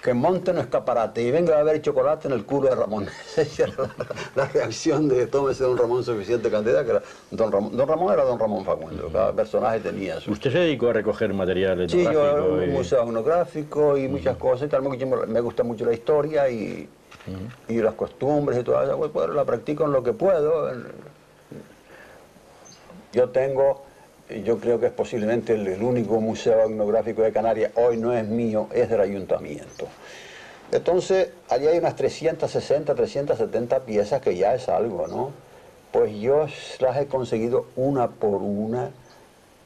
Que monte un escaparate y venga a beber chocolate en el culo de Ramón. Esa era la reacción de tómese don Ramón suficiente cantidad, que era don Ramón. Don Ramón era don Ramón Facundo, cada personaje tenía su... ¿Usted se dedicó a recoger material etnográfico? Sí, yo un museo etnográfico y muchas cosas, tal, me gusta mucho la historia y las costumbres y todo eso, pues la practico en lo que puedo. Yo creo que es posiblemente el único museo etnográfico de Canarias, hoy no es mío, es del ayuntamiento. Entonces, allí hay unas 360, 370 piezas, que ya es algo, ¿no? Pues yo las he conseguido una por una.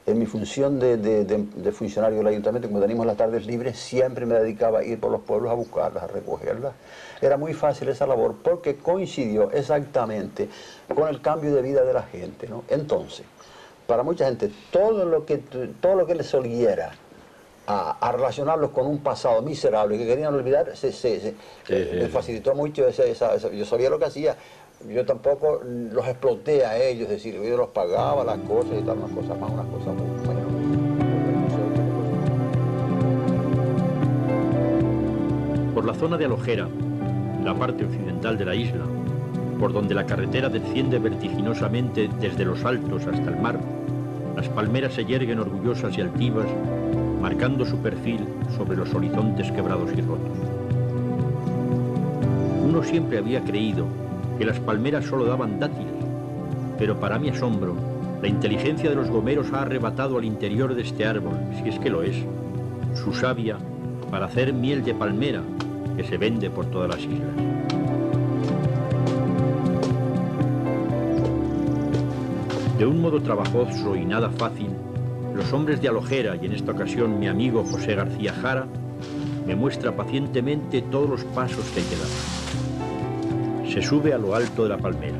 En mi función de funcionario del ayuntamiento, como teníamos las tardes libres, siempre me dedicaba a ir por los pueblos a buscarlas, a recogerlas. Era muy fácil esa labor porque coincidió exactamente con el cambio de vida de la gente, ¿no? Entonces, para mucha gente, todo lo que les oliera a relacionarlos con un pasado miserable que querían olvidar, les facilitó mucho yo sabía lo que hacía. Yo tampoco los exploté a ellos, es decir, yo los pagaba las cosas y tal, unas cosas más, unas cosas muy buenas. Por la zona de Alojera, la parte occidental de la isla, por donde la carretera desciende vertiginosamente desde los altos hasta el mar, las palmeras se yerguen orgullosas y altivas, marcando su perfil sobre los horizontes quebrados y rotos. Uno siempre había creído que las palmeras solo daban dátiles, pero para mi asombro, la inteligencia de los gomeros ha arrebatado al interior de este árbol, si es que lo es, su savia para hacer miel de palmera, que se vende por todas las islas. De un modo trabajoso y nada fácil, los hombres de Alojera, y en esta ocasión mi amigo José García Jara, me muestra pacientemente todos los pasos que hay que dar. Se sube a lo alto de la palmera,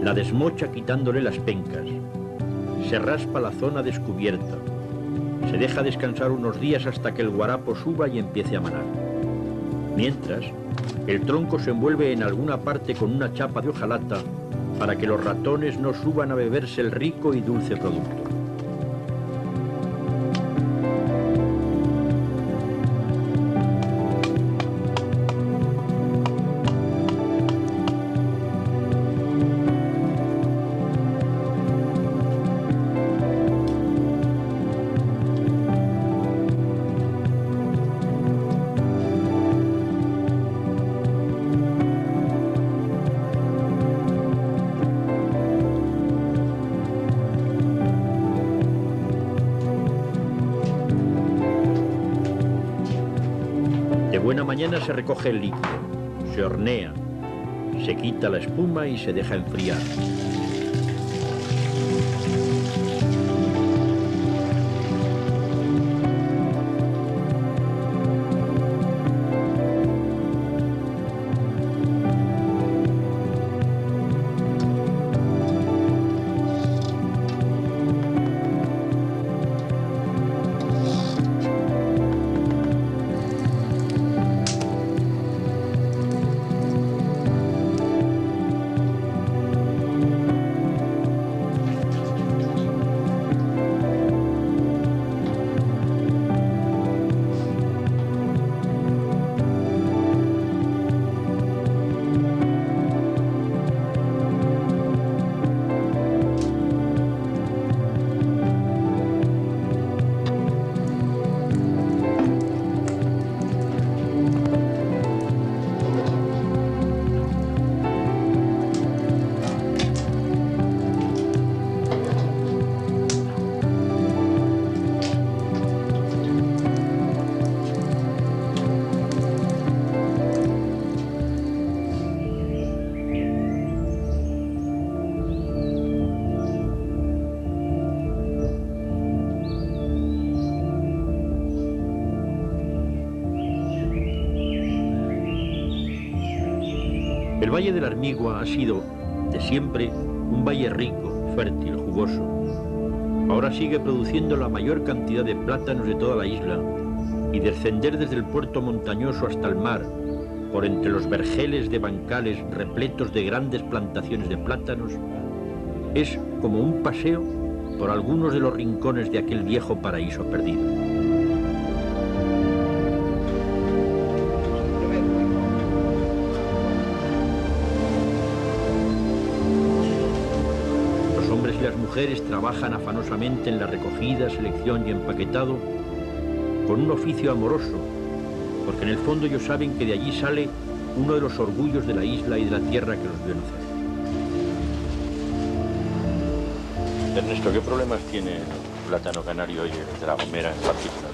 la desmocha quitándole las pencas, se raspa la zona descubierta, se deja descansar unos días hasta que el guarapo suba y empiece a manar. Mientras, el tronco se envuelve en alguna parte con una chapa de hojalata para que los ratones no suban a beberse el rico y dulce producto. De buena mañana se recoge el líquido, se hornea, se quita la espuma y se deja enfriar. El Valle de la Armigua ha sido, de siempre, un valle rico, fértil, jugoso. Ahora sigue produciendo la mayor cantidad de plátanos de toda la isla y descender desde el puerto montañoso hasta el mar, por entre los vergeles de bancales repletos de grandes plantaciones de plátanos, es como un paseo por algunos de los rincones de aquel viejo paraíso perdido. Las mujeres trabajan afanosamente en la recogida, selección y empaquetado con un oficio amoroso, porque en el fondo ellos saben que de allí sale uno de los orgullos de la isla y de la tierra que los vio nacer. Ernesto, ¿qué problemas tiene el plátano canario y el de La Gomera en particular?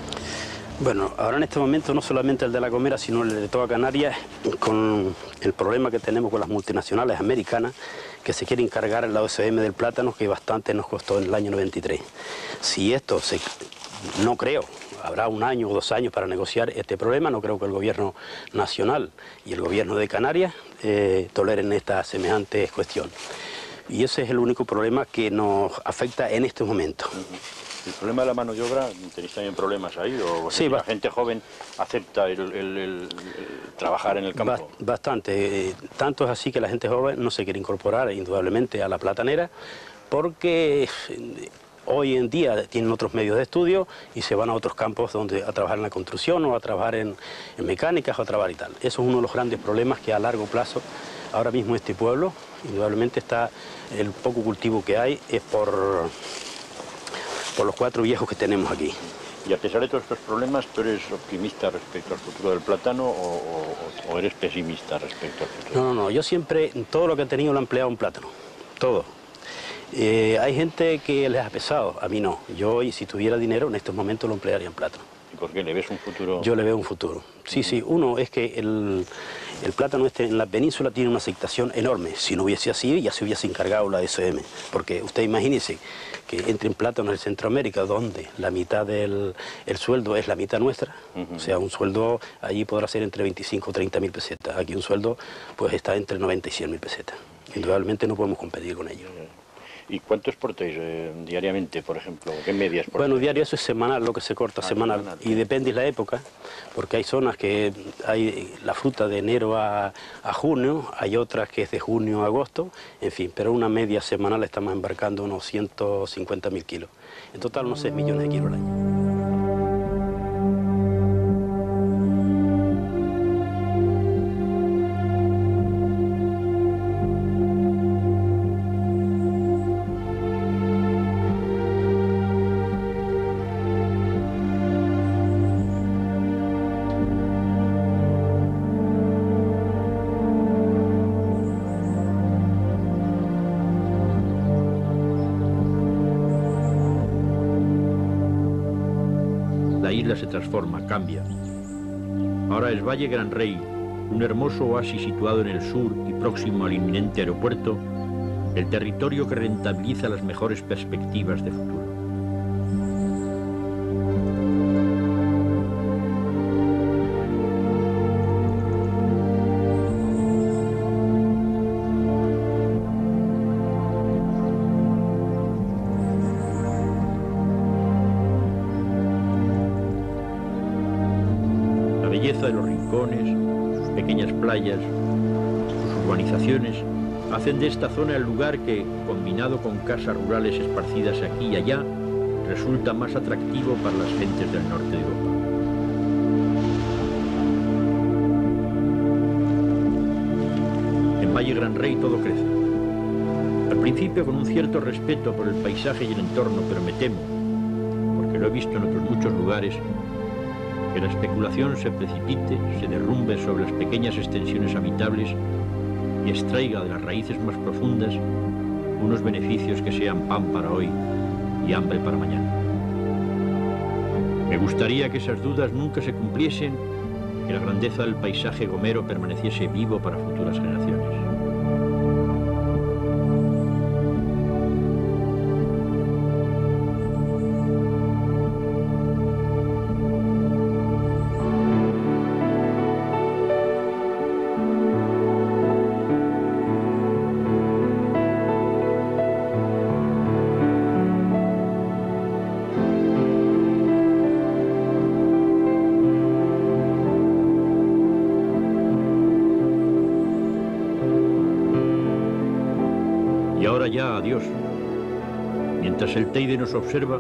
Bueno, ahora en este momento no solamente el de La Gomera, sino el de toda Canarias, con el problema que tenemos con las multinacionales americanas que se quieren cargar la OSM del plátano, que bastante nos costó en el año 93. Si esto no creo, habrá un año o 2 años para negociar este problema, no creo que el gobierno nacional y el gobierno de Canarias toleren esta semejante cuestión. Y ese es el único problema que nos afecta en este momento. ¿El problema de la mano de obra, tenéis también problemas ahí? ¿O sí, la gente joven acepta el trabajar en el campo? Bastante. Tanto es así que la gente joven no se quiere incorporar indudablemente a la platanera porque hoy en día tienen otros medios de estudio y se van a otros campos a trabajar en la construcción o a trabajar en mecánicas o a trabajar y tal. Eso es uno de los grandes problemas que a largo plazo ahora mismo este pueblo, indudablemente está el poco cultivo que hay es por los 4 viejos que tenemos aquí. Y a pesar de todos estos problemas, ¿tú eres optimista respecto al futuro del plátano o eres pesimista respecto al futuro? No, yo siempre, todo lo que he tenido lo he empleado en plátano, todo. Hay gente que les ha pesado, a mí no. Yo hoy, si tuviera dinero, en estos momentos lo emplearía en plátano. ¿Y por qué? ¿Le ves un futuro? Yo le veo un futuro. Sí, uno es que el plátano en la península tiene una aceptación enorme. Si no hubiese así, ya se hubiese encargado la SM. Porque usted imagínese que entre en plátano en Centroamérica, donde la mitad del sueldo es la mitad nuestra. O sea, un sueldo allí podrá ser entre 25 o 30 mil pesetas. Aquí un sueldo pues está entre 90 y 100 mil pesetas. Indudablemente no podemos competir con ellos. ¿Y cuánto exportáis diariamente, por ejemplo? ¿Qué media exportáis? Bueno, diario eso es semanal, lo que se corta, semanal. Y depende de la época, porque hay zonas que hay la fruta de enero a junio, hay otras que es de junio a agosto, en fin, pero una media semanal estamos embarcando unos 150.000 kilos. En total unos 6 millones de kilos al año. La isla se transforma, cambia. Ahora es Valle Gran Rey, un hermoso oasis situado en el sur y próximo al inminente aeropuerto, el territorio que rentabiliza las mejores perspectivas de futuro. La belleza de los rincones, sus pequeñas playas, sus urbanizaciones, hacen de esta zona el lugar que, combinado con casas rurales esparcidas aquí y allá, resulta más atractivo para las gentes del norte de Europa. En Valle Gran Rey todo crece. Al principio con un cierto respeto por el paisaje y el entorno, pero me temo, porque lo he visto en otros muchos lugares, que la especulación se precipite, se derrumbe sobre las pequeñas extensiones habitables y extraiga de las raíces más profundas unos beneficios que sean pan para hoy y hambre para mañana. Me gustaría que esas dudas nunca se cumpliesen, que la grandeza del paisaje gomero permaneciese vivo para futuras generaciones. Y ahora ya, adiós. Mientras el Teide nos observa,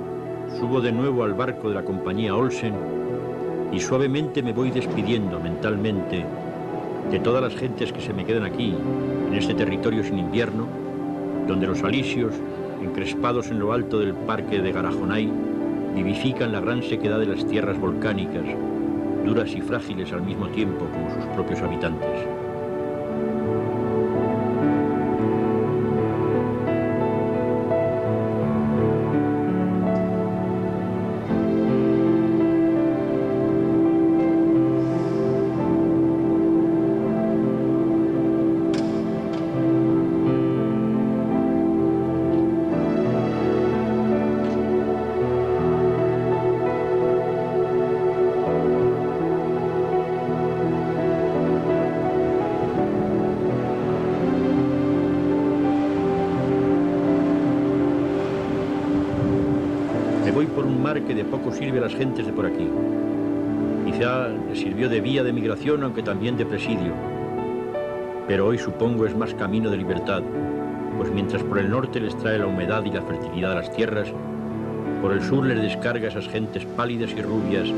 subo de nuevo al barco de la compañía Olsen y suavemente me voy despidiendo mentalmente de todas las gentes que se me quedan aquí, en este territorio sin invierno, donde los alisios, encrespados en lo alto del parque de Garajonay, vivifican la gran sequedad de las tierras volcánicas, duras y frágiles al mismo tiempo como sus propios habitantes. Voy por un mar que de poco sirve a las gentes de por aquí. Quizá les sirvió de vía de migración, aunque también de presidio. Pero hoy supongo es más camino de libertad, pues mientras por el norte les trae la humedad y la fertilidad a las tierras, por el sur les descarga a esas gentes pálidas y rubias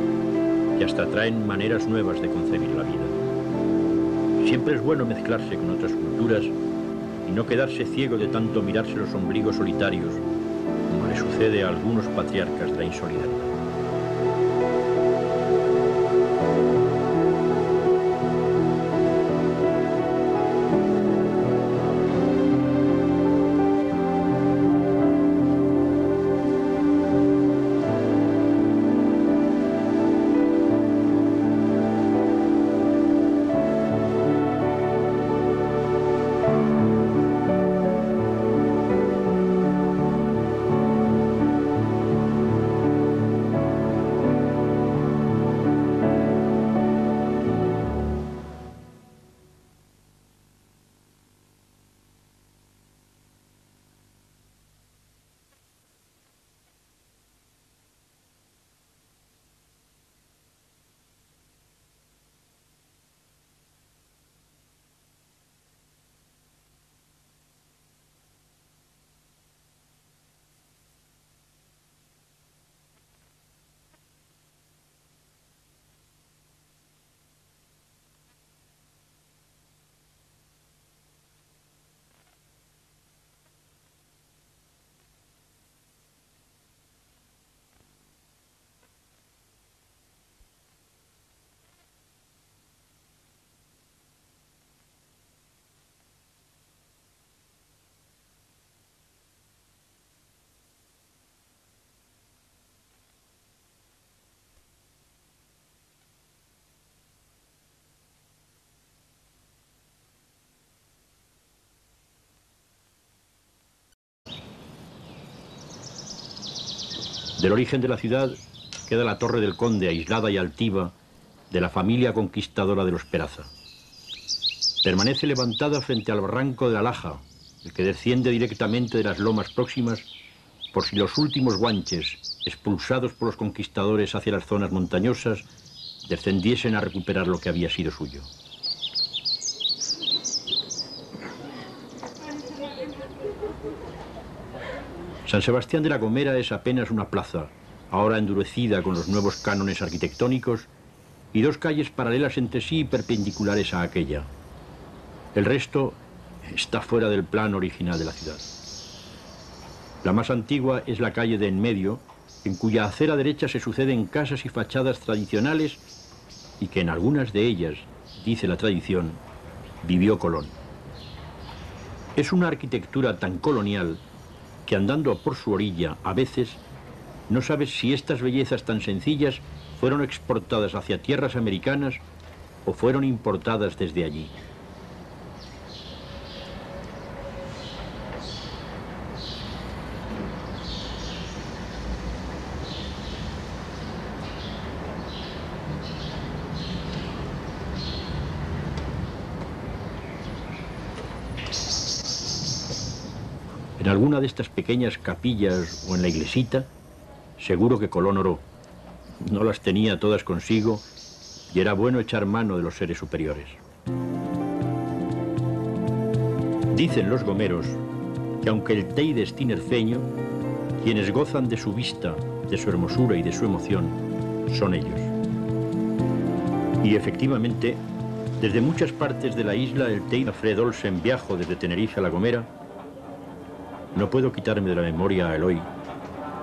que hasta traen maneras nuevas de concebir la vida. Siempre es bueno mezclarse con otras culturas y no quedarse ciego de tanto mirarse los ombligos solitarios, como le sucede a algunos patriarcas de la insolidaridad. Del origen de la ciudad queda la Torre del Conde, aislada y altiva, de la familia conquistadora de los Peraza. Permanece levantada frente al barranco de la Laja, el que desciende directamente de las lomas próximas, por si los últimos guanches, expulsados por los conquistadores hacia las zonas montañosas, descendiesen a recuperar lo que había sido suyo. San Sebastián de la Gomera es apenas una plaza, ahora endurecida con los nuevos cánones arquitectónicos, y dos calles paralelas entre sí y perpendiculares a aquella. El resto está fuera del plan original de la ciudad. La más antigua es la calle de en medio, en cuya acera derecha se suceden casas y fachadas tradicionales y que en algunas de ellas, dice la tradición, vivió Colón. Es una arquitectura tan colonial que andando por su orilla, a veces, no sabes si estas bellezas tan sencillas fueron exportadas hacia tierras americanas o fueron importadas desde allí. En alguna de estas pequeñas capillas o en la iglesita, seguro que Colón oró. No las tenía todas consigo y era bueno echar mano de los seres superiores. Dicen los gomeros que aunque el Teide es tinerfeño, quienes gozan de su vista, de su hermosura y de su emoción son ellos. Y efectivamente, desde muchas partes de la isla el Teide Fredolsen en viaje desde Tenerife a La Gomera. No puedo quitarme de la memoria a Eloy,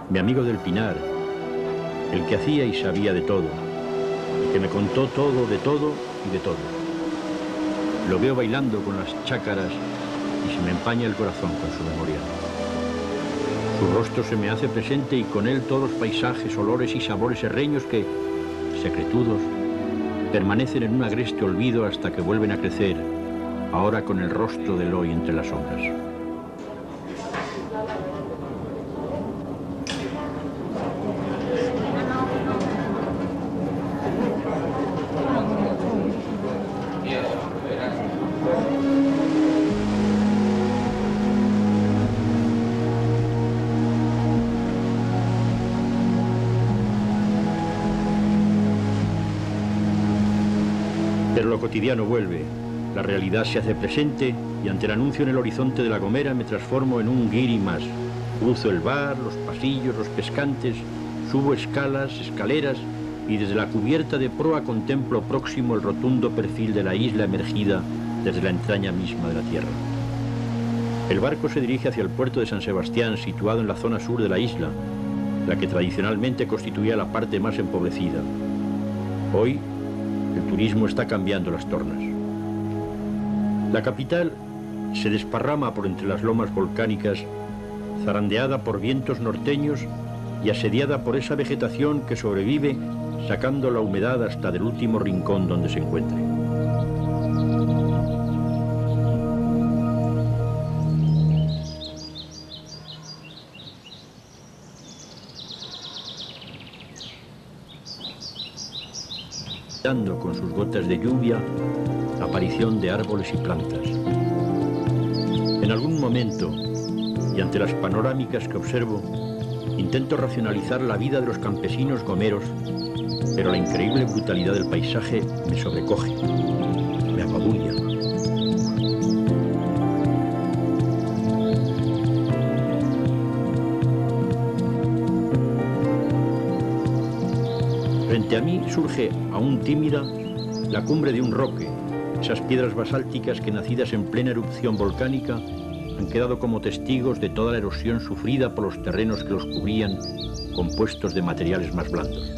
mi amigo del Pinar, el que hacía y sabía de todo, y que me contó todo de todo y de todo. Lo veo bailando con las chácaras y se me empaña el corazón con su memoria. Su rostro se me hace presente y con él todos los paisajes, olores y sabores herreños que, secretudos, permanecen en un agreste olvido hasta que vuelven a crecer, ahora con el rostro de Eloy entre las sombras. Pero lo cotidiano vuelve, la realidad se hace presente y ante el anuncio en el horizonte de La Gomera me transformo en un guiri más. Cruzo el bar, los pasillos, los pescantes, subo escalas, escaleras y desde la cubierta de proa contemplo próximo el rotundo perfil de la isla emergida desde la entraña misma de la tierra. El barco se dirige hacia el puerto de San Sebastián, situado en la zona sur de la isla, la que tradicionalmente constituía la parte más empobrecida. Hoy, el turismo está cambiando las tornas. La capital se desparrama por entre las lomas volcánicas, zarandeada por vientos norteños y asediada por esa vegetación que sobrevive sacando la humedad hasta del último rincón donde se encuentre. Dando con sus gotas de lluvia la aparición de árboles y plantas. En algún momento, y ante las panorámicas que observo, intento racionalizar la vida de los campesinos gomeros, pero la increíble brutalidad del paisaje me sobrecoge, me apabulla. Frente a mí surge, aún tímida, la cumbre de un roque, esas piedras basálticas que, nacidas en plena erupción volcánica, han quedado como testigos de toda la erosión sufrida por los terrenos que los cubrían, compuestos de materiales más blandos.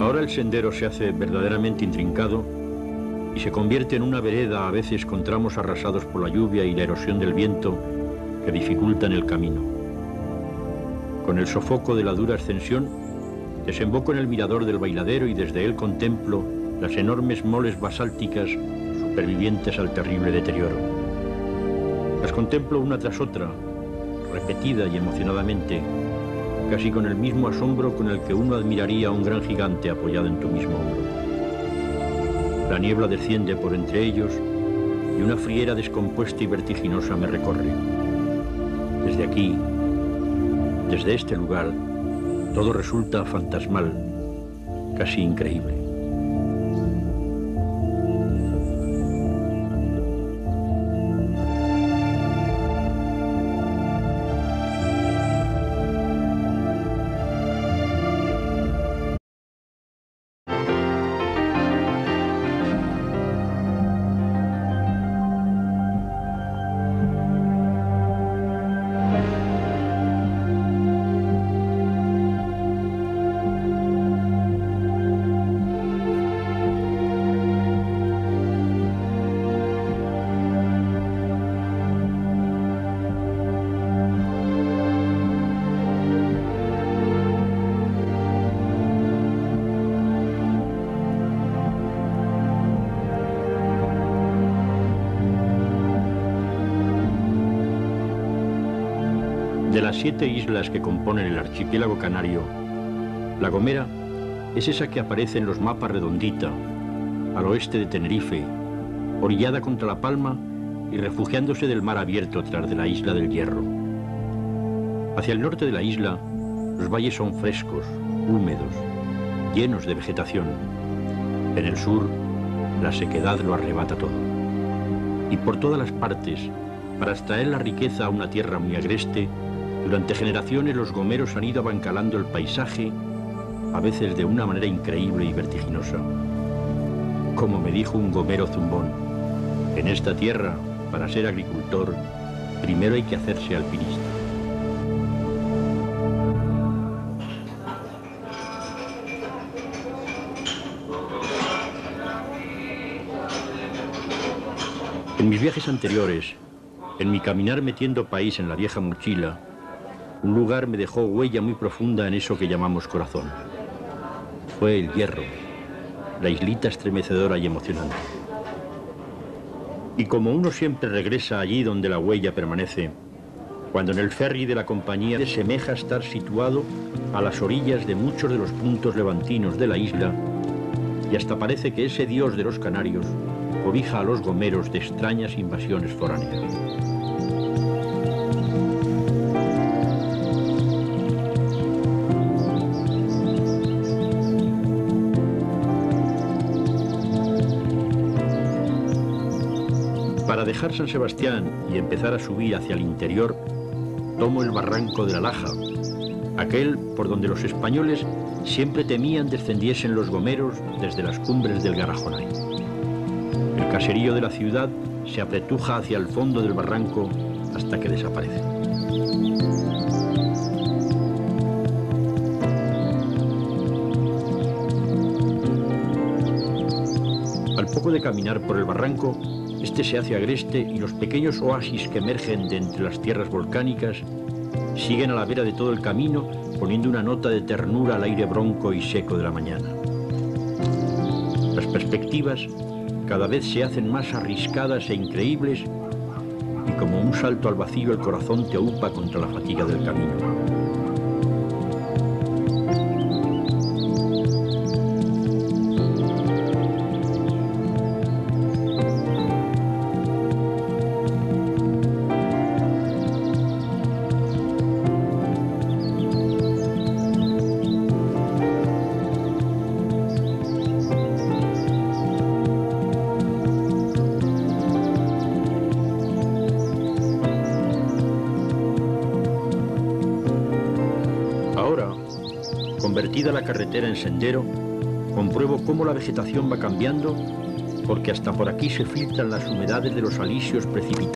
Ahora el sendero se hace verdaderamente intrincado y se convierte en una vereda, a veces con tramos arrasados por la lluvia y la erosión del viento que dificultan el camino. Con el sofoco de la dura ascensión, Desemboco en el mirador del bailadero y desde él contemplo las enormes moles basálticas supervivientes al terrible deterioro. Las contemplo una tras otra, repetida y emocionadamente, casi con el mismo asombro con el que uno admiraría a un gran gigante apoyado en tu mismo hombro. La niebla desciende por entre ellos y una friera descompuesta y vertiginosa me recorre. Desde aquí, desde este lugar, todo resulta fantasmal, casi increíble. De las 7 islas que componen el archipiélago canario, La Gomera es esa que aparece en los mapas redondita, al oeste de Tenerife, orillada contra La Palma y refugiándose del mar abierto tras de la isla del Hierro. Hacia el norte de la isla, los valles son frescos, húmedos, llenos de vegetación. En el sur, la sequedad lo arrebata todo. Y por todas las partes, para extraer la riqueza a una tierra muy agreste, durante generaciones los gomeros han ido abancalando el paisaje, a veces de una manera increíble y vertiginosa. Como me dijo un gomero zumbón, en esta tierra, para ser agricultor, primero hay que hacerse alpinista. En mis viajes anteriores, en mi caminar metiendo país en la vieja mochila, un lugar me dejó huella muy profunda en eso que llamamos corazón. Fue el Hierro, la islita estremecedora y emocionante. Y como uno siempre regresa allí donde la huella permanece, cuando en el ferry de la compañía semeja estar situado a las orillas de muchos de los puntos levantinos de la isla, y hasta parece que ese dios de los canarios cobija a los gomeros de extrañas invasiones foráneas. Para dejar San Sebastián y empezar a subir hacia el interior, tomo el barranco de la Laja, aquel por donde los españoles siempre temían descendiesen los gomeros desde las cumbres del Garajonay. El caserío de la ciudad se apretuja hacia el fondo del barranco hasta que desaparece. Al poco de caminar por el barranco, este se hace agreste y los pequeños oasis que emergen de entre las tierras volcánicas siguen a la vera de todo el camino, poniendo una nota de ternura al aire bronco y seco de la mañana. Las perspectivas cada vez se hacen más arriscadas e increíbles y como un salto al vacío el corazón te aupa contra la fatiga del camino. Convertida la carretera en sendero, compruebo cómo la vegetación va cambiando, porque hasta por aquí se filtran las humedades de los alisios precipitados.